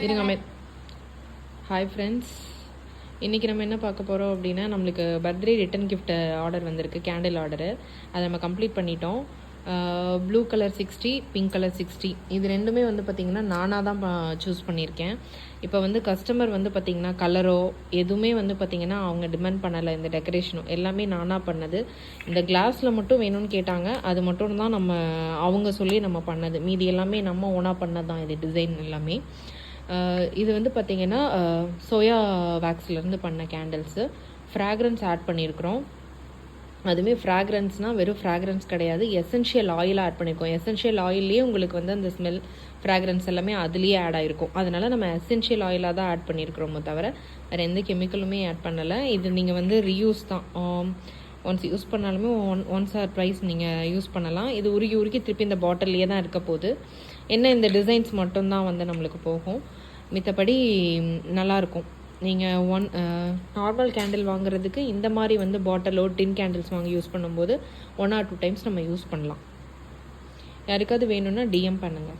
இருங்க. Hi friends, இன்றைக்கி நம்ம என்ன பார்க்க போகிறோம் அப்படின்னா, நம்மளுக்கு பர்த்டே ரிட்டன் கிஃப்ட் ஆர்டர் வந்திருக்கு, கேண்டில் ஆர்டரு. அதை நம்ம கம்ப்ளீட் பண்ணிட்டோம். ப்ளூ கலர் 60, பிங்க் கலர் 60, இது ரெண்டுமே வந்து பார்த்திங்கன்னா நானாக தான் சூஸ் பண்ணியிருக்கேன். இப்போ வந்து கஸ்டமர் வந்து பார்த்திங்கன்னா கலரோ எதுவுமே வந்து பார்த்திங்கன்னா அவங்க டிமாண்ட் பண்ணலை. இந்த டெக்கரேஷனும் எல்லாமே நானாக பண்ணது. இந்த கிளாஸில் மட்டும் வேணும்னு கேட்டாங்க, அது மட்டும் தான் நம்ம அவங்க சொல்லி நம்ம பண்ணது. மீதி எல்லாமே நம்ம ஓனாக பண்ணது தான். இது டிசைன் எல்லாமே இது வந்து பார்த்திங்கன்னா சோயா வேக்ஸ்லேருந்து பண்ண கேண்டில்ஸு. ஃப்ராக்ரன்ஸ் ஆட் பண்ணியிருக்கிறோம். அதுவுமே ஃப்ராக்ரன்ஸ்னால் வெறும் ஃப்ராக்ரன்ஸ் கிடையாது, எசென்ஷியல் ஆயிலாக ஆட் பண்ணியிருக்கோம். எசென்ஷியல் ஆயிலே உங்களுக்கு வந்து அந்த ஸ்மெல் ஃப்ராக்ரன்ஸ் எல்லாமே அதுலேயே ஆட் ஆகிருக்கும். அதனால் நம்ம எசென்ஷியல் ஆயிலாக தான் ஆட் பண்ணியிருக்கிறோமோ தவிர வேறு எந்த கெமிக்கலுமே ஆட் பண்ணலை. இது நீங்கள் வந்து ரீயூஸ் தான். ஒன்ஸ் யூஸ் பண்ணாலுமே ஒன்ஸ் ஆர் ட்வைஸ் நீங்கள் யூஸ் பண்ணலாம். இது உருகி உருகி திருப்பி இந்த பாட்டில்லையே தான் இருக்க போகுது. என்ன இந்த டிசைன்ஸ் மட்டும்தான் வந்து நம்மளுக்கு போகும். மித்தபடி நல்லாயிருக்கும். நீங்கள் நார்மல் கேண்டில் வாங்குறதுக்கு இந்த மாதிரி வந்து பாட்டிலோ டின் கேண்டில்ஸ் வாங்கி யூஸ் பண்ணும்போது 1 or 2 டைம்ஸ் நம்ம யூஸ் பண்ணலாம். யாருக்காவது வேணும்னா டிஎம் பண்ணுங்கள்.